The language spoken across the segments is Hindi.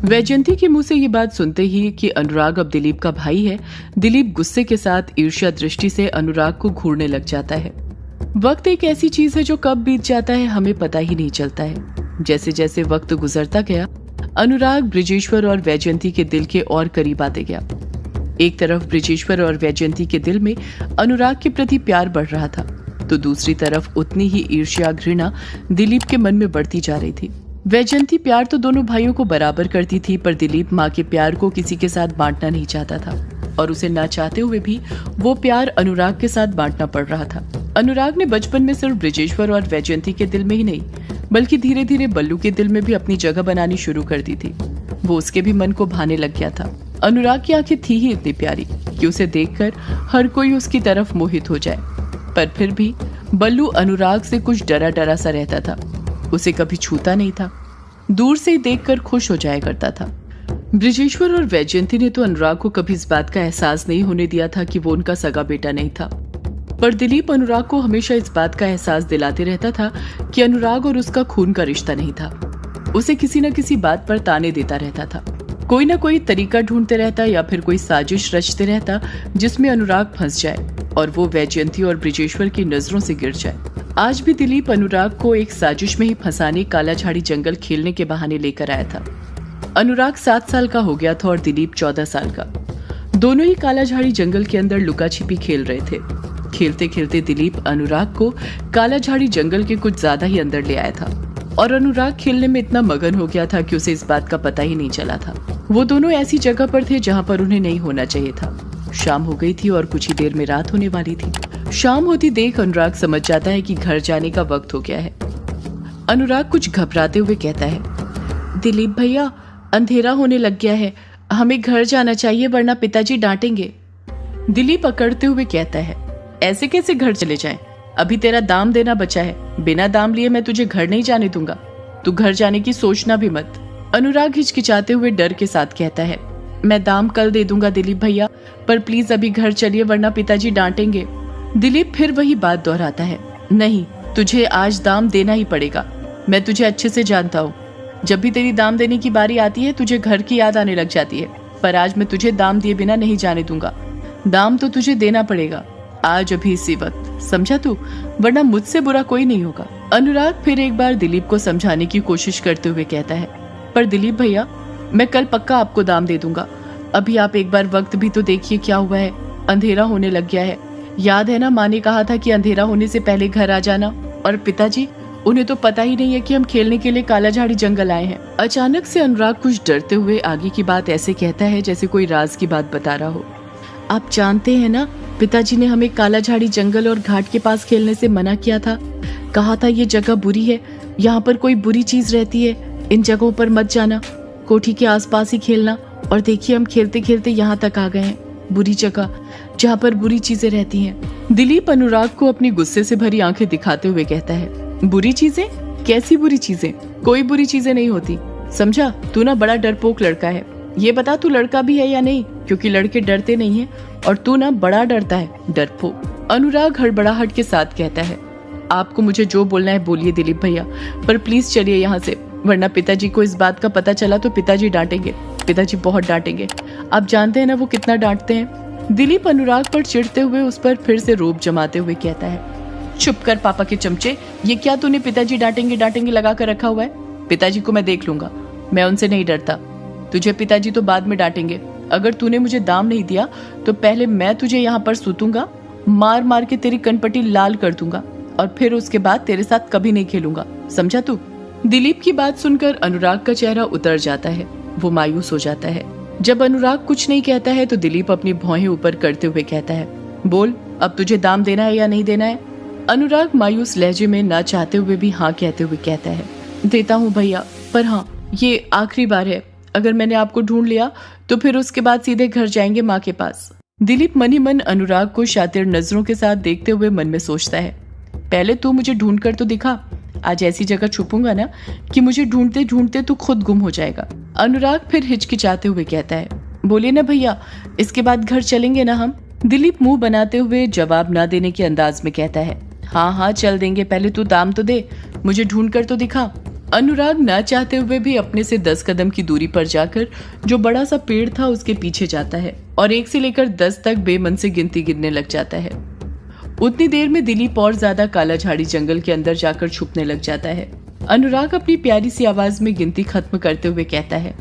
वैजयंती के मुंह से ये बात सुनते ही कि अनुराग अब दिलीप का भाई है, दिलीप गुस्से के साथ ईर्ष्या दृष्टि से अनुराग को घूरने लग जाता है। वक्त एक ऐसी चीज है जो कब बीत जाता है हमें पता ही नहीं चलता है। जैसे जैसे वक्त गुजरता गया, अनुराग ब्रिजेश्वर और वैजयंती के दिल के और करीब आते गया। एक तरफ ब्रिजेश्वर और वैजयंती के दिल में अनुराग के प्रति प्यार बढ़ रहा था, तो दूसरी तरफ उतनी ही ईर्ष्या घृणा दिलीप के मन में बढ़ती जा रही थी। वैजयंती प्यार तो दोनों भाइयों को बराबर करती थी, पर दिलीप माँ के प्यार को किसी के साथ बांटना नहीं चाहता था और उसे ना चाहते हुए भी वो प्यार अनुराग के साथ बांटना पड़ रहा था। अनुराग ने बचपन में सिर्फ ब्रिजेश्वर और वैजयंती के दिल में ही नहीं, बल्कि धीरे धीरे बल्लू के दिल में भी अपनी जगह बनानी शुरू कर दी थी। वो उसके भी मन को भाने लग गया था। अनुराग की आंखें थी ही इतनी प्यारी कि उसे देखकर हर कोई उसकी तरफ मोहित हो जाए, पर फिर भी बल्लू अनुराग से कुछ डरा डरा सा रहता था। उसे कभी छूता नहीं था, दूर से ही देखकर खुश हो जाया करता था। ब्रिजेश्वर और वैजयंती ने तो अनुराग को कभी इस बात का एहसास नहीं होने दिया था कि वो उनका सगा बेटा नहीं था, पर दिलीप अनुराग को हमेशा इस बात का एहसास दिलाते रहता था कि अनुराग और उसका खून का रिश्ता नहीं था। उसे किसी न किसी बात पर ताने देता रहता था, कोई ना कोई तरीका ढूंढते रहता या फिर कोई साजिश रचते रहता जिसमें अनुराग फंस जाए और वो वैजयंती और ब्रिजेश्वर की नजरों से गिर जाए। आज भी दिलीप अनुराग को एक साजिश में ही फंसाने कालाझाड़ी जंगल खेलने के बहाने लेकर आया था। अनुराग 7 साल का हो गया था और दिलीप 14 साल का। दोनों ही कालाझाड़ी जंगल के अंदर लुका छिपी खेल रहे थे। खेलते खेलते दिलीप अनुराग को कालाझाड़ी जंगल के कुछ ज्यादा ही अंदर ले आया था और अनुराग खेलने में इतना मगन हो गया था कि उसे इस बात का पता ही नहीं चला था। वो दोनों ऐसी जगह पर थे जहाँ पर उन्हें नहीं होना चाहिए था। शाम हो गई थी और कुछ ही देर में रात होने वाली थी। शाम होती देख अनुराग समझ जाता है कि घर जाने का वक्त हो गया है। अनुराग कुछ घबराते हुए कहता है, दिलीप भैया अंधेरा होने लग गया है, हमें घर जाना चाहिए वरना पिताजी डांटेंगे। दिलीप अकड़ते हुए कहता है, ऐसे कैसे घर चले जाएं? अभी तेरा दाम देना बचा है, बिना दाम लिए मैं तुझे घर नहीं जाने दूंगा। तू घर जाने की सोचना भी मत। अनुराग हिचकिचाते हुए डर के साथ कहता है, मैं दाम कल दे दूंगा दिलीप भैया, पर प्लीज अभी घर चलिए वरना पिताजी डांटेंगे। दिलीप फिर वही बात दोहराता है, नहीं तुझे आज दाम देना ही पड़ेगा। मैं तुझे अच्छे से जानता हूँ, जब भी तेरी दाम देने की बारी आती है तुझे घर की याद आने लग जाती है, पर आज मैं तुझे दाम दिए बिना नहीं जाने दूंगा। दाम तो तुझे देना पड़ेगा आज, अभी इसी वक्त, समझा तू? वरना मुझसे बुरा कोई नहीं होगा। अनुराग फिर एक बार दिलीप को समझाने की कोशिश करते हुए कहता है, पर दिलीप भैया मैं कल पक्का आपको दाम दे दूंगा। अभी आप एक बार वक्त भी तो देखिए क्या हुआ है, अंधेरा होने लग गया है। याद है ना माँ ने कहा था कि अंधेरा होने से पहले घर आ जाना, और पिताजी उन्हें तो पता ही नहीं है कि हम खेलने के लिए कालाझाड़ी जंगल आए हैं। अचानक से अनुराग कुछ डरते हुए आगे की बात ऐसे कहता है जैसे कोई राज की बात बता रहा हो। आप जानते हैं ना, पिताजी ने हमें कालाझाड़ी जंगल और घाट के पास खेलने से मना किया था। कहा था ये जगह बुरी है, यहाँ पर कोई बुरी चीज रहती है, इन जगहों पर मत जाना, कोठी के आसपास ही खेलना। और देखिए हम खेलते खेलते यहाँ तक आ गए हैं, बुरी जगह जहाँ पर बुरी चीजें रहती हैं। दिलीप अनुराग को अपनी गुस्से से भरी आंखें दिखाते हुए कहता है, बुरी चीजें? कैसी बुरी चीजें? कोई बुरी चीजें नहीं होती, समझा? तू ना बड़ा डरपोक लड़का है। ये बता तू लड़का भी है या नहीं, क्योंकि लड़के डरते नहीं हैं और तू ना बड़ा डरता है, डरपोक। अनुराग हड़बड़ाहट के साथ कहता है, आपको मुझे जो बोलना है बोलिए दिलीप भैया, पर प्लीज चलिए यहाँ से, वरना पिताजी को इस बात का पता चला तो पिताजी डांटेंगे, पिताजी बहुत डांटेंगे। आप जानते हैं ना वो कितना डांटते हैं। दिलीप अनुराग पर चिढ़ते हुए उस पर फिर से रोब जमाते हुए कहता है, चुप कर पापा के चमचे, ये क्या तूने पिताजी डांटेंगे डांटेंगे लगा कर रखा हुआ है? पिताजी को मैं देख लूंगा, मैं उनसे नहीं डरता। तुझे पिताजी तो बाद में डांटेंगे। अगर तूने मुझे दाम नहीं दिया तो पहले मैं तुझे यहाँ पर सूतूंगा, मार मार के तेरी कनपटी लाल कर दूंगा, और फिर उसके बाद तेरे साथ कभी नहीं खेलूंगा, समझा तू? दिलीप की बात सुनकर अनुराग का चेहरा उतर जाता है, वो मायूस हो जाता है। जब अनुराग कुछ नहीं कहता है तो दिलीप अपनी भौहें ऊपर करते हुए कहता है, बोल अब तुझे दाम देना है या नहीं देना है? अनुराग मायूस लहजे में ना चाहते हुए भी हाँ कहते हुए कहता है, देता हूँ भैया, पर हाँ ये आखिरी बार है। अगर मैंने आपको ढूंढ लिया तो फिर उसके बाद सीधे घर जाएंगे माँ के पास। दिलीप मन ही मन अनुराग को शातिर नजरों के साथ देखते हुए मन में सोचता है, पहले तू मुझे ढूंढ कर तो दिखा, आज ऐसी जगह छुपूंगा ना कि मुझे ढूंढते ढूंढते तू खुद गुम हो जाएगा। अनुराग फिर हिचकिचाते हुए कहता है, बोलिए ना भैया, इसके बाद घर चलेंगे ना हम? दिलीप मुंह बनाते हुए जवाब ना देने के अंदाज में कहता है, हाँ हाँ चल देंगे, पहले तू दाम तो दे, मुझे ढूंढ कर तो दिखा। अनुराग ना चाहते हुए भी अपने से 10 कदम की दूरी पर जाकर जो बड़ा सा पेड़ था उसके पीछे जाता है और 1 से लेकर 10 तक बेमन से गिनती गिनने लग जाता है। उतनी देर में दिलीप और ज्यादा काला झाड़ी जंगल के अंदर जाकर छुपने लग जाता है। अनुराग अपनी प्यारी सी आवाज में गिनती खत्म करते हुए कहता है,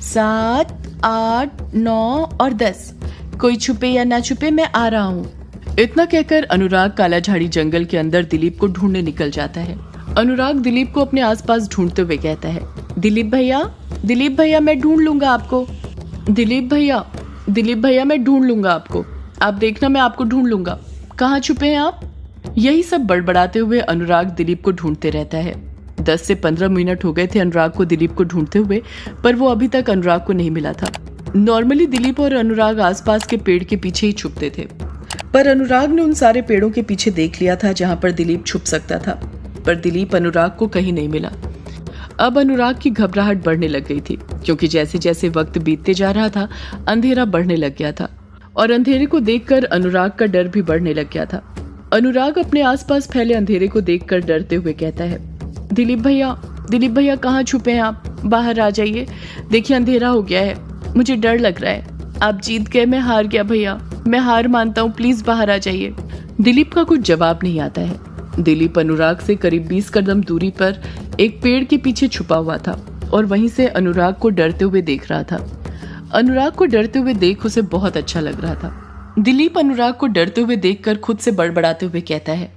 7, 8, 9 और 10। कोई छुपे या ना छुपे, मैं आ रहा हूँ। इतना कहकर अनुराग काला झाड़ी जंगल के अंदर दिलीप को ढूंढने निकल जाता है। अनुराग दिलीप को अपने आसपास ढूंढते हुए कहता है, दिलीप भैया मैं ढूंढ लूंगा आपको। दिलीप भैया मैं ढूंढ लूंगा आपको, आप देखना मैं आपको ढूंढ लूंगा। कहाँ छुपे हैं आप? यही सब बड़बड़ाते हुए अनुराग दिलीप को ढूंढते रहता है। 10 से 15 मिनट हो गए थे अनुराग को दिलीप को ढूंढते हुए, पर वो अभी तक अनुराग को नहीं मिला था। नॉर्मली दिलीप और अनुराग आसपास के पेड़ के पीछे ही छुपते थे, पर अनुराग ने उन सारे पेड़ों के पीछे देख लिया था जहां पर दिलीप छुप सकता था, पर दिलीप अनुराग को कहीं नहीं मिला। अब अनुराग की घबराहट बढ़ने लग गई थी, क्योंकि जैसे जैसे वक्त बीतते जा रहा था अंधेरा बढ़ने लग गया था और अंधेरे को देखकर अनुराग का डर भी बढ़ने लग गया था। अनुराग अपने आसपास फैले अंधेरे को देखकर डरते हुए कहता है, दिलीप भैया कहाँ छुपे हैं आप? बाहर आ जाइए, देखिए अंधेरा हो गया है, मुझे डर लग रहा है। आप जीत गए, मैं हार गया भैया, मैं हार मानता हूँ, प्लीज बाहर आ जाइए। दिलीप का कुछ जवाब नहीं आता है। दिलीप अनुराग से करीब 20 कदम दूरी पर एक पेड़ के पीछे छुपा हुआ था और वहीं से अनुराग को डरते हुए देख रहा था। अनुराग को डरते हुए देख उसे बहुत अच्छा लग रहा था। दिलीप अनुराग को डरते हुए देखकर खुद से बड़बड़ाते हुए कहता है,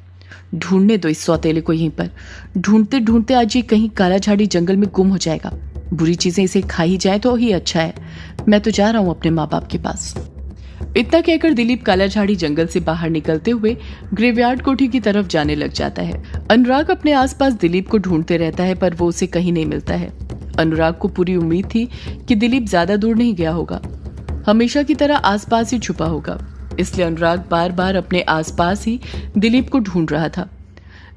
ढूंढने दो इस सौतेले को यहीं पर, ढूंढते ढूंढते आज ये कहीं काला झाड़ी जंगल में गुम हो जाएगा। बुरी चीजें इसे खा ही जाए तो ही अच्छा है। मैं तो जा रहा हूँ अपने माँ बाप के पास। इतना कहकर दिलीप काला झाड़ी जंगल से बाहर निकलते हुए ग्रेवयार्ड कोठी की तरफ जाने लग जाता है। अनुराग अपने आसपास दिलीप को ढूंढते रहता है, पर वो उसे कहीं नहीं मिलता है। अनुराग को पूरी उम्मीद थी कि दिलीप ज्यादा दूर नहीं गया होगा, हमेशा की तरह आसपास ही छुपा होगा, इसलिए अनुराग बार बार अपने आसपास ही दिलीप को ढूंढ रहा था।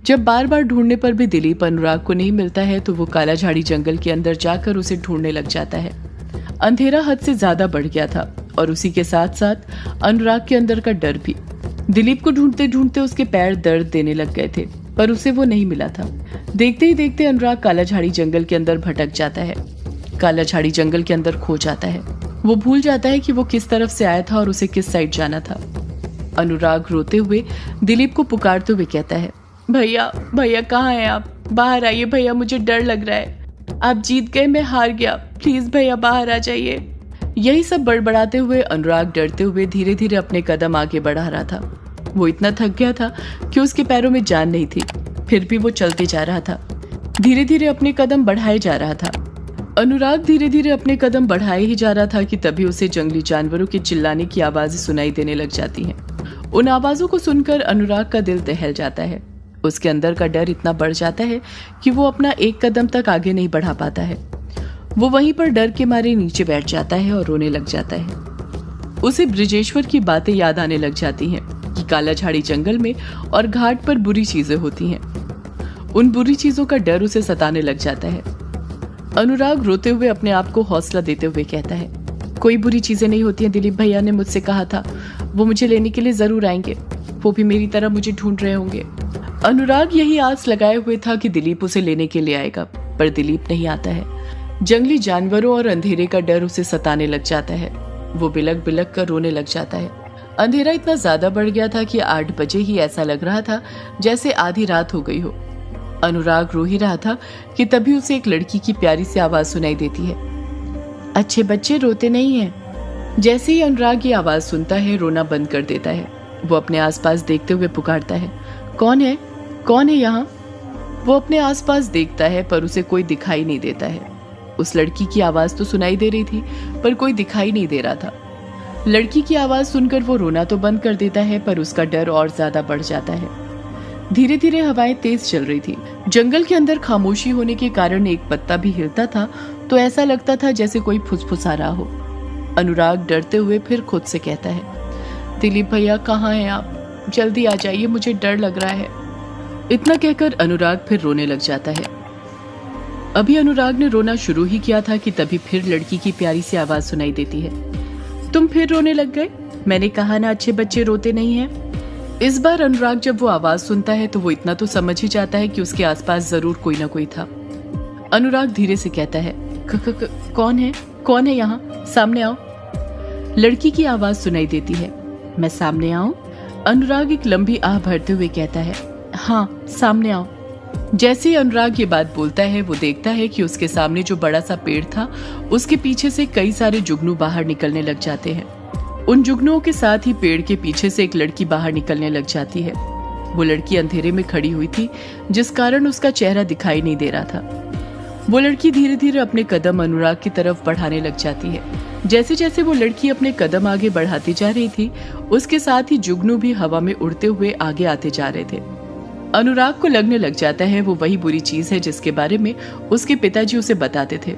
जब बार बार ढूंढने पर भी दिलीप अनुराग को नहीं मिलता है तो वो काला झाड़ी जंगल के अंदर जाकर उसे ढूंढने लग जाता है। अंधेरा हद से ज्यादा बढ़ गया था और उसी के साथ साथ अनुराग के अंदर का डर भी। दिलीप को ढूंढते ढूंढते उसके पैर दर्द देने लग गए थे, पर उसे वो नहीं मिला था। देखते ही देखते अनुराग काला झाड़ी जंगल के अंदर भटक जाता है, काला झाड़ी जंगल के अंदर खो जाता है। वो भूल जाता है कि वो किस तरफ से आया था और उसे किस साइड जाना था। अनुराग रोते हुए दिलीप को पुकारते हुए कहता है, भैया कहाँ हैं आप? बाहर आइए भैया, मुझे डर लग रहा है। आप जीत गए, मैं हार गया, प्लीज भैया बाहर आ जाइए। यही सब बड़बड़ाते हुए अनुराग डरते हुए धीरे धीरे अपने कदम आगे बढ़ा रहा था। वो इतना थक गया था कि उसके पैरों में जान नहीं थी, फिर भी वो चलते जा रहा था, धीरे धीरे अपने कदम बढ़ाए जा रहा था। अनुराग धीरे धीरे अपने कदम बढ़ाए ही जा रहा था कि तभी उसे जंगली जानवरों के चिल्लाने की आवाजें सुनाई देने लग जाती हैं। उन आवाजों को सुनकर अनुराग का दिल दहल जाता है। उसके अंदर का डर इतना बढ़ जाता है कि वो अपना एक कदम तक आगे नहीं बढ़ा पाता है। वो वहीं पर डर के मारे नीचे बैठ जाता है और रोने लग जाता है। उसे ब्रिजेश्वर की बातें याद आने लग जाती हैं कि काला झाड़ी जंगल में और घाट पर बुरी चीजें होती हैं। उन बुरी चीजों का डर उसे सताने लग जाता है। अनुराग रोते हुए अपने आप को हौसला देते हुए कहता है, कोई बुरी चीजें नहीं होती हैं, दिलीप भैया ने मुझसे कहा था, वो मुझे लेने के लिए जरूर आएंगे, वो भी मेरी तरह मुझे ढूंढ रहे होंगे। अनुराग यही आस लगाए हुए था कि दिलीप उसे लेने के लिए आएगा, पर दिलीप नहीं आता है। जंगली जानवरों और अंधेरे का डर उसे सताने लग जाता है। वो बिलक बिलक कर रोने लग जाता है। अंधेरा इतना ज्यादा बढ़ गया था कि 8 बजे ही ऐसा लग रहा था जैसे आधी रात हो गई हो। अनुराग रो ही रहा था कि तभी उसे एक लड़की की प्यारी सी आवाज सुनाई देती है, अच्छे बच्चे रोते नहीं हैं। जैसे ही अनुराग ये आवाज सुनता है रोना बंद कर देता है। वो अपने आसपास देखते हुए पुकारता है, कौन है यहाँ? वो अपने आसपास देखता है पर उसे कोई दिखाई नहीं देता है। उस लड़की की आवाज तो सुनाई दे रही थी पर कोई दिखाई नहीं दे रहा था। लड़की की आवाज सुनकर वो रोना तो बंद कर देता है पर उसका डर और ज्यादा बढ़ जाता है। धीरे धीरे हवाएं तेज चल रही थी। जंगल के अंदर खामोशी होने के कारण एक पत्ता भी हिलता था तो ऐसा लगता था जैसे कोई फुसफुसा रहा हो। अनुराग डरते हुए फिर खुद से कहता है, दिलीप भैया कहाँ हैं आप? जल्दी आ जाइए, मुझे डर लग रहा है। इतना कहकर अनुराग फिर रोने लग जाता है। अभी अनुराग ने रोना शुरू ही किया था कि तभी फिर लड़की की प्यारी सी आवाज सुनाई देती है, तुम फिर रोने लग गए? मैंने कहा ना अच्छे बच्चे रोते नहीं हैं। इस बार अनुराग जब वो आवाज सुनता है तो वो इतना तो समझ ही जाता है कि उसके आसपास जरूर कोई ना कोई था। अनुराग धीरे से कहता है, कौन है? कौन है यहाँ? सामने आओ। लड़की की आवाज सुनाई देती है। मैं सामने आऊं? अनुराग एक लंबी आह भरते हुए कहता है, हाँ सामने आओ। जैसे ही अनुराग ये बात बोलता है, वो देखता है कि उसके सामने जो बड़ा सा पेड़ था, उसके पीछे से कई सारे जुगनू बाहर निकलने लग जाते हैं। उन जुगनुओं के साथ ही पेड़ के पीछे से एक लड़की बाहर निकलने लग जाती है। वो लड़की अंधेरे में खड़ी हुई थी, जिस कारण उसका चेहरा दिखाई नहीं दे रहा था। वो लड़की धीरे धीरे अपने कदम अनुराग की तरफ बढ़ाने लग जाती है। जैसे जैसे वो लड़की अपने कदम आगे बढ़ाती जा रही थी, उसके साथ ही जुगनू भी हवा में उड़ते हुए आगे आते जा रहे थे। अनुराग को लगने लग जाता है वो वही बुरी चीज है जिसके बारे में उसके पिताजी उसे बताते थे।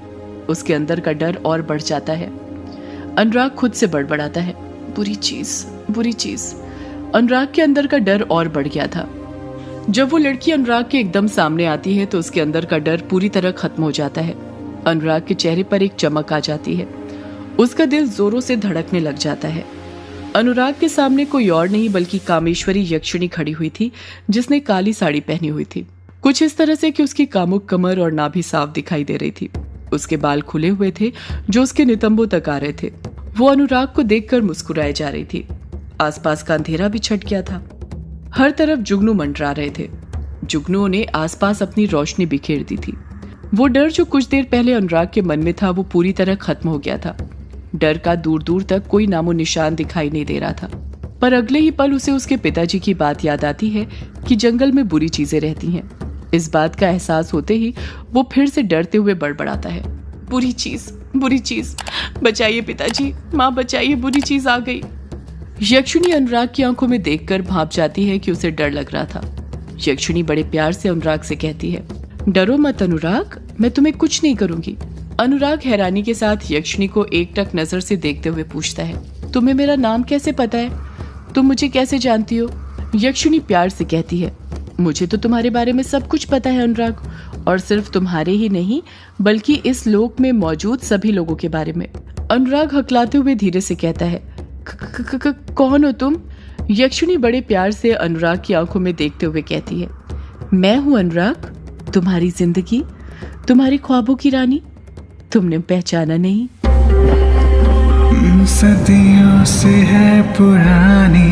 उसके अंदर का डर और बढ़ जाता है। अनुराग खुद से बड़बड़ाता है, बुरी चीज, बुरी चीज। अनुराग के अंदर का डर और बढ़ गया था। जब वो लड़की अनुराग के एकदम सामने आती है तो उसके अंदर का डर पूरी तरह खत्म हो जाता है। अनुराग के चेहरे पर एक चमक आ जाती है। उसका दिल जोरों से धड़कने लग जाता है। अनुराग के सामने कोई और नहीं बल्कि कामेश्वरी यक्षिणी खड़ी हुई थी, जिसने काली साड़ी पहनी हुई थी, कुछ इस तरह से कि उसकी कामुक कमर और नाभि साफ दिखाई दे रही थी। उसके बाल खुले हुए थे जो उसके नितंबों तक आ रहे थे। वो अनुराग को देखकर मुस्कुराए जा रही थी। आसपास का अंधेरा भी छट गया था। हर तरफ जुगनू मंडरा रहे थे। जुगनुओं ने आसपास अपनी रोशनी बिखेर दी थी। वो डर जो कुछ देर पहले अनुराग के मन में था, वो पूरी तरह खत्म हो गया था। डर का दूर दूर तक कोई नामो निशान दिखाई नहीं दे रहा था। पर अगले ही पल उसे उसके पिताजी की बात याद आती है कि जंगल में बुरी चीजें रहती हैं। इस बात का एहसास होते ही वो फिर से डरते हुए बड़बड़ाता है, बुरी चीज, बुरी चीज, बचाइए पिताजी, माँ बचाइए, बुरी चीज आ गई। यक्षिणी अनुराग की आंखों में देखकर भांप जाती है कि उसे डर लग रहा था। यक्षिणी बड़े प्यार से अनुराग से कहती है, डरो मत अनुराग, मैं तुम्हें कुछ नहीं करूंगी। अनुराग हैरानी के साथ यक्षिणी को एकटक नजर से देखते हुए पूछता है, तुम्हें मेरा नाम कैसे पता है? तुम मुझे कैसे जानती हो? यक्षिणी प्यार से कहती है, मुझे तो तुम्हारे बारे में सब कुछ पता है अनुराग, और सिर्फ तुम्हारे ही नहीं बल्कि इस लोक में मौजूद सभी लोगों के बारे में। अनुराग हकलाते हुए धीरे से कहता है, कौन हो तुम? यक्षिणी बड़े प्यार से अनुराग की आंखों में देखते हुए कहती है, मैं हूं अनुराग, तुम्हारी जिंदगी, तुम्हारे ख्वाबों की रानी। तुमने पहचाना नहीं? सदियों से है पुरानी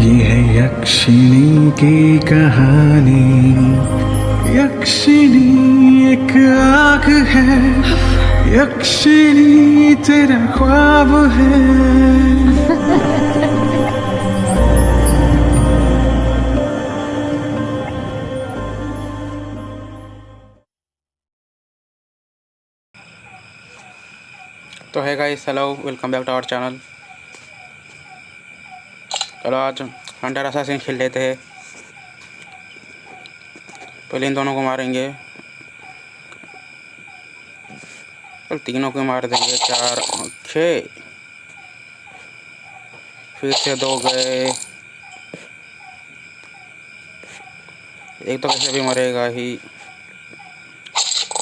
ये है यक्षिणी की कहानी। यक्षिणी एक आग है, यक्षिणी तेरा ख्वाब है। तो है guys, hello, welcome back to our channel. चलो आज हंटर असासिन खेल लेते हैं। पहले इन दोनों को मारेंगे, कल तीनों को मार देंगे। 4 6 फिर से 2 गए। एक तो वैसे भी मरेगा ही,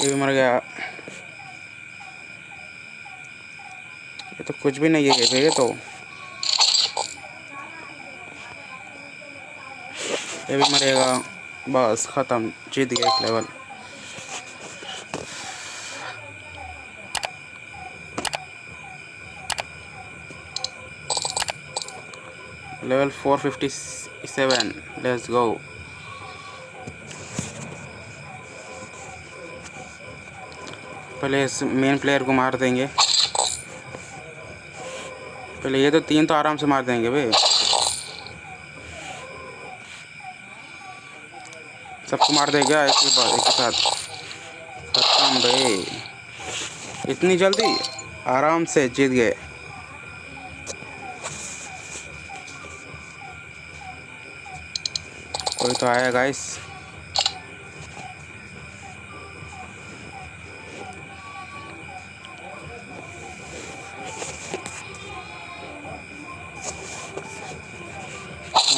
ये भी मर गया। ये तो कुछ भी नहीं है, ये तो ये भी मरेगा। बस खत्म, जीत गया एक लेवल। Level 457, let's go. पहले इस मेन प्लेयर को मार देंगे। पहले ये तो 3 तो आराम से मार देंगे भाई, सबको मार देगा एक ही बार, एक ही साथ खत्म भाई। इतनी जल्दी आराम से जीत गए। कोई तो आया गाइस।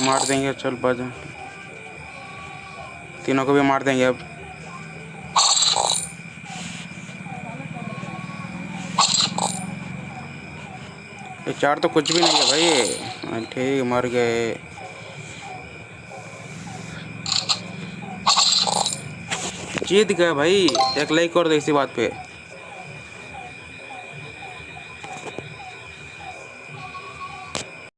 मार देंगे, चल बज, तीनों को भी मार देंगे अब। ये 4 तो कुछ भी नहीं है भाई। ठीक, मर गए। जीत गए भाई। एक लाइक और दो इसी बात पे।